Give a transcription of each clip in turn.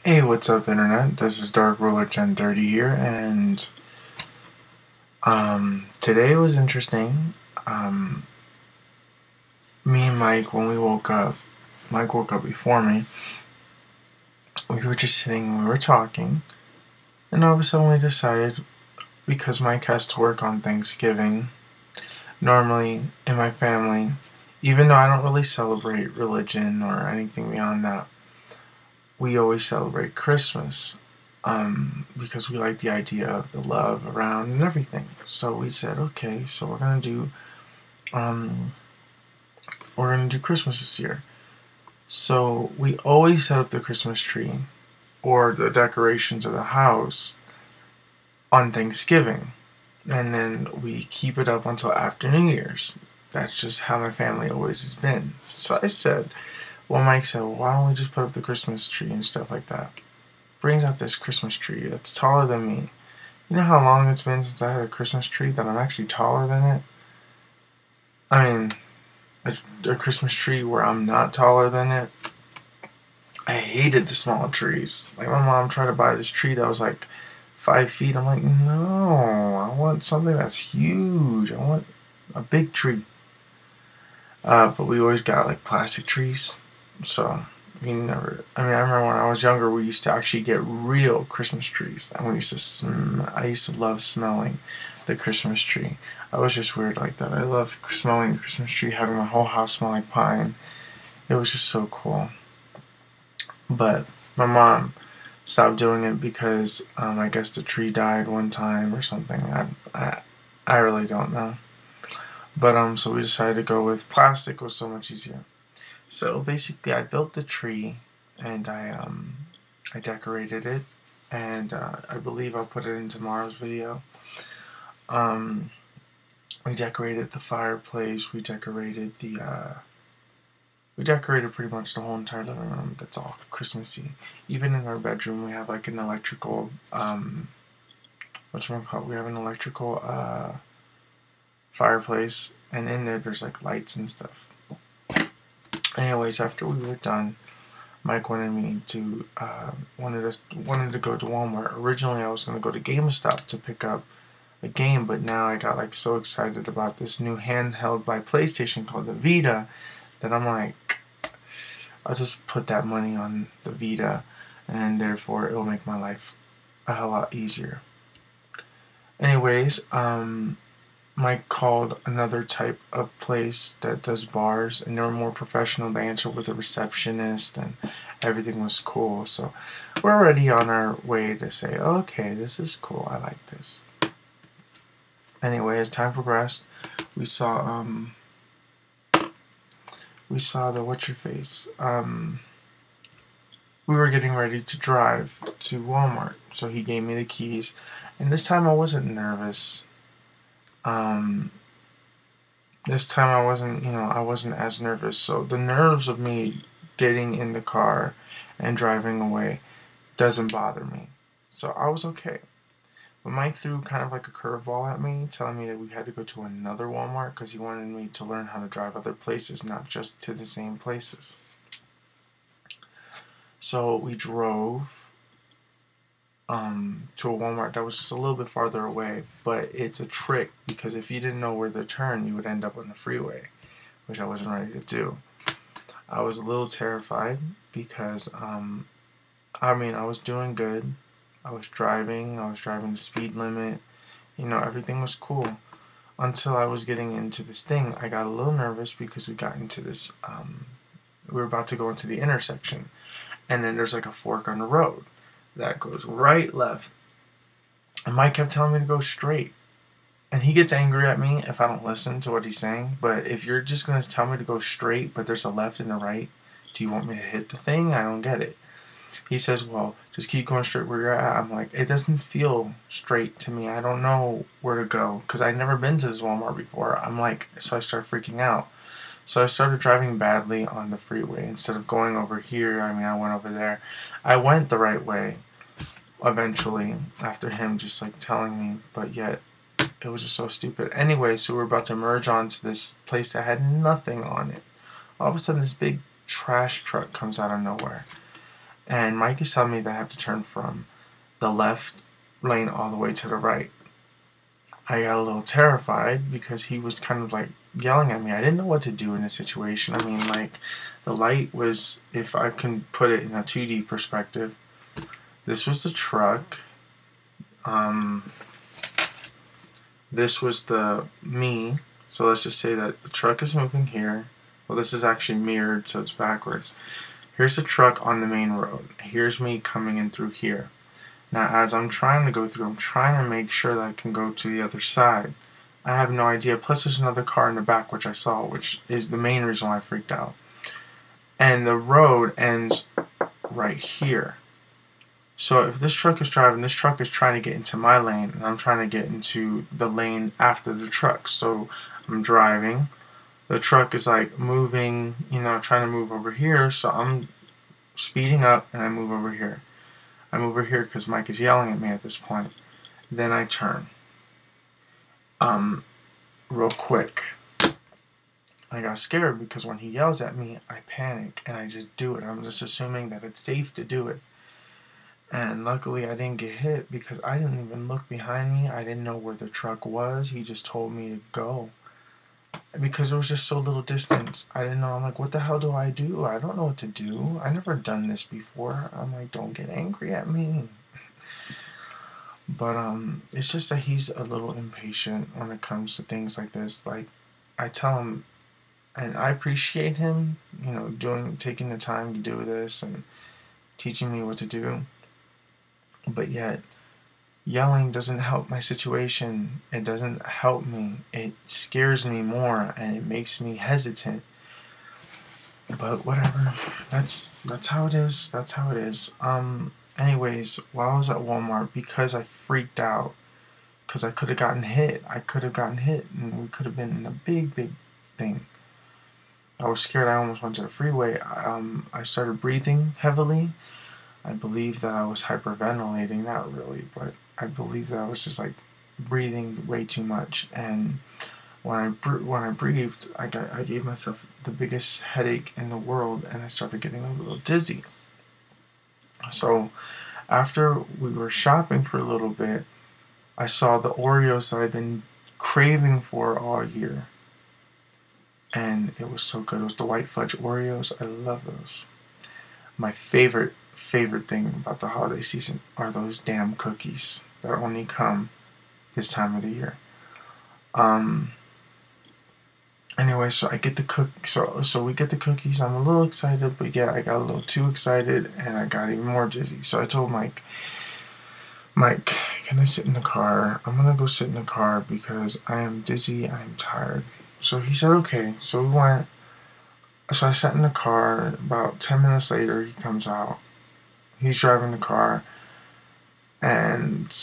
Hey, what's up, Internet? This is Dark Ruler 1030 here, and today was interesting. Um, Me and Mike, when we woke up, Mike woke up before me. We were just sitting and we were talking, and all of a sudden we decided, because Mike has to work on Thanksgiving, normally in my family, even though I don't really celebrate religion or anything beyond that, we always celebrate Christmas. Because we like the idea of the love around and everything. So we said, okay, so um, we're gonna do Christmas this year. So we always set up the Christmas tree or the decorations of the house on Thanksgiving, and then we keep it up until after New Year's. That's just how my family always has been. So I said, well, Mike said, well, why don't we just put up the Christmas tree and stuff like that? Brings out this Christmas tree that's taller than me. You know how long it's been since I had a Christmas tree that I'm actually taller than it? I mean, a Christmas tree where I'm not taller than it. I hated the small trees. Like, my mom tried to buy this tree that was like 5 feet. I'm like, no, I want something that's huge. I want a big tree. But we always got like plastic trees. So we never. I mean, I remember when I was younger, we used to actually get real Christmas trees, and we used to. I used to love smelling the Christmas tree. I was just weird like that. I loved smelling the Christmas tree, having my whole house smell like pine. It was just so cool. But my mom stopped doing it because I guess the tree died one time or something. I really don't know. But so we decided to go with plastic. Was so much easier. So basically, I built the tree, and I decorated it, and I believe I'll put it in tomorrow's video. Um, we decorated the fireplace. We decorated pretty much the whole entire living room. That's all Christmassy. Even in our bedroom, we have like an electrical whatchamacallit? We have an electrical fireplace, and in there's like lights and stuff. Anyways, after we were done, Mike wanted me to wanted to go to Walmart. Originally, I was gonna go to GameStop to pick up a game, but now I got like so excited about this new handheld by PlayStation called the Vita that I'm like, I'll just put that money on the Vita, and therefore it will make my life a hell lot easier. Anyways, Mike called another type of place that does bars, and they were more professional. They answered with a receptionist, and everything was cool. So we're already on our way to say, okay, this is cool. I like this. Anyway, as time progressed, we saw the what's your face. We were getting ready to drive to Walmart, so he gave me the keys, and this time I wasn't nervous. This time I wasn't as nervous. So the nerves of me getting in the car and driving away doesn't bother me. So I was okay. But Mike threw kind of like a curveball at me, telling me that we had to go to another Walmart because he wanted me to learn how to drive other places, not just to the same places. So we drove to a Walmart that was just a little bit farther away, but it's a trick because if you didn't know where to turn, you would end up on the freeway, which I wasn't ready to do. I was a little terrified because I was doing good. I was driving the speed limit, everything was cool. Until I was getting into this thing, I got a little nervous because we got into this, we were about to go into the intersection, and then there's like a fork on the road that goes right, left, and Mike kept telling me to go straight, and he gets angry at me if I don't listen to what he's saying. But if you're just going to tell me to go straight, but there's a left and a right, do you want me to hit the thing? I don't get it. He says, well, just keep going straight where you're at. I'm like, it doesn't feel straight to me. I don't know where to go because I've never been to this Walmart before. So I start freaking out. So I started driving badly on the freeway. Instead of going over here, I went over there. I went the right way eventually after him just like telling me, but yet it was just so stupid. Anyway, so we're about to merge onto this place that had nothing on it. All of a sudden, this big trash truck comes out of nowhere. And Mike is telling me that I have to turn from the left lane all the way to the right. I got a little terrified because he was kind of like yelling at me. I didn't know what to do in this situation. I mean, like, the light was, if I can put it in a 2D perspective, this was the truck. This was the me. So let's just say that the truck is moving here. Well, this is actually mirrored, so it's backwards. Here's the truck on the main road. Here's me coming in through here. Now, as I'm trying to go through, I'm trying to make sure that I can go to the other side. I have no idea. Plus, there's another car in the back, which I saw, which is the main reason why I freaked out. And the road ends right here. So if this truck is driving, this truck is trying to get into my lane, and I'm trying to get into the lane after the truck. So I'm driving. The truck is like moving, you know, trying to move over here. So I'm speeding up, and I move over here. I move over here because Mike is yelling at me at this point. Then I turn. Real quick. I got scared because when he yells at me, I panic and I just do it. I'm just assuming that it's safe to do it. And luckily I didn't get hit because I didn't even look behind me. I didn't know where the truck was. He just told me to go. Because it was just so little distance. I didn't know. I'm like, what the hell do? I don't know what to do. I never done this before. I'm like, don't get angry at me. But it's just that he's a little impatient when it comes to things like this. Like, I tell him, and I appreciate him, you know, taking the time to do this and teaching me what to do. But yet, yelling doesn't help my situation. It doesn't help me. It scares me more, and it makes me hesitant. But whatever. That's how it is. That's how it is. Anyways, while I was at Walmart, because I freaked out, because I could have gotten hit. And we could have been in a big, big thing. I was scared. I almost went to the freeway. I started breathing heavily. I believe that I was hyperventilating. Not really, but I believe that I was just like breathing way too much. And when I breathed, I gave myself the biggest headache in the world, and I started getting a little dizzy. So after we were shopping for a little bit, I saw the Oreos that I've been craving for all year. And it was so good. It was the white fudge Oreos. I love those. My favorite thing about the holiday season are those damn cookies that only come this time of the year. Anyway, so I get the so we get the cookies. I'm a little excited, but yeah, I got a little too excited, and I got even more dizzy. So I told Mike, can I sit in the car? I'm gonna go sit in the car because I am dizzy. I am tired. So he said, okay. So we went. So I sat in the car. About 10 minutes later, he comes out. He's driving the car, and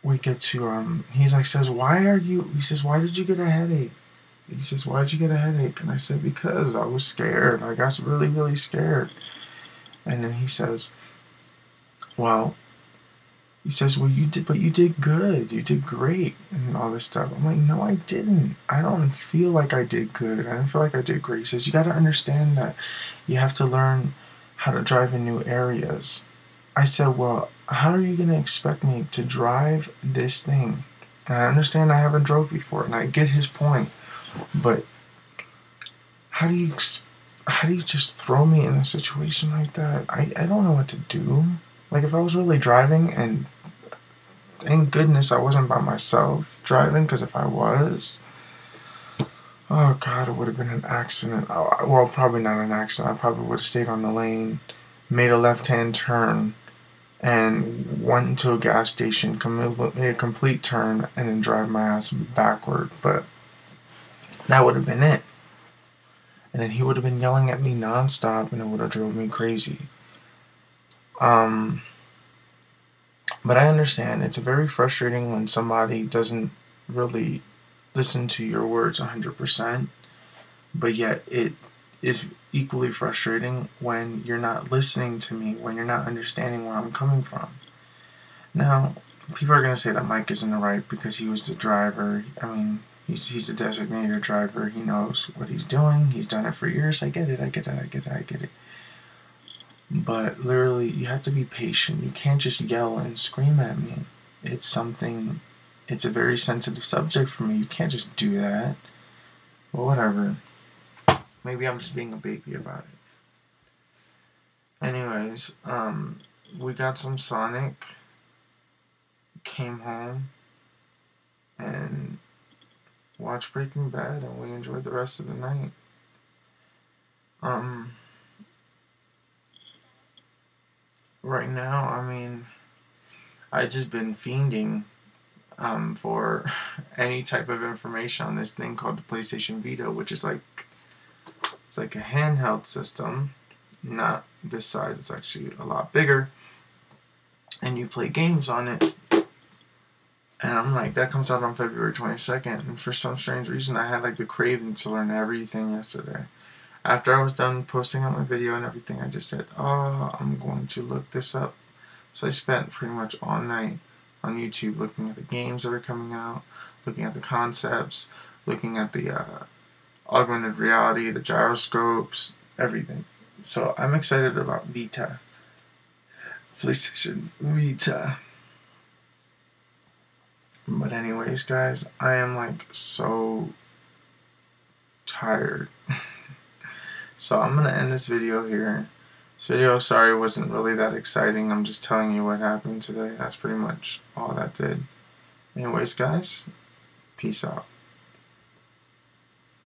we get to says, why did you get a headache? He says, why did you get a headache? And I said, because I was scared. I got really, really scared. And then he says, well, you did good. You did great and all this stuff. I'm like, no, I didn't. I don't feel like I did good. I didn't feel like I did great. He says, you got to understand that you have to learn how to drive in new areas. I said, well, how are you going to expect me to drive this thing? And I understand I haven't drove before, and I get his point. But how do you just throw me in a situation like that? I don't know what to do. Like, if I was really driving, and thank goodness I wasn't by myself driving, because if I was, oh God, it would have been an accident. Well, probably not an accident. I probably would have stayed on the lane, made a left-hand turn, and went into a gas station, made a complete turn, and then drive my ass backward. But that would have been it. And then he would have been yelling at me nonstop, and it would have drove me crazy. But I understand it's very frustrating when somebody doesn't really listen to your words 100%, but yet it is equally frustrating when you're not listening to me, when you're not understanding where I'm coming from. Now, people are going to say that Mike isn't right because he was the driver. I mean, he's a designated driver. He knows what he's doing. He's done it for years. I get it. But literally, you have to be patient. You can't just yell and scream at me. It's a very sensitive subject for me. You can't just do that. But whatever. Maybe I'm just being a baby about it. Anyways, we got some Sonic, came home, and watched Breaking Bad, and we enjoyed the rest of the night. Right now, I mean, I just been fiending for any type of information on this thing called the PlayStation Vita, which is it's like a handheld system, not this size. It's actually a lot bigger, and you play games on it. And I'm like, that comes out on February 22nd, and for some strange reason, I had like the craving to learn everything yesterday. After I was done posting out my video and everything, I just said, oh, I'm going to look this up. So I spent pretty much all night on YouTube looking at the games that are coming out, looking at the concepts, looking at the augmented reality, the gyroscopes, everything. So I'm excited about Vita. PlayStation Vita. But anyways, guys, I am like so tired. So I'm gonna end this video here. This video, sorry, wasn't really that exciting. I'm just telling you what happened today. That's pretty much all that did. Anyways, guys, peace out.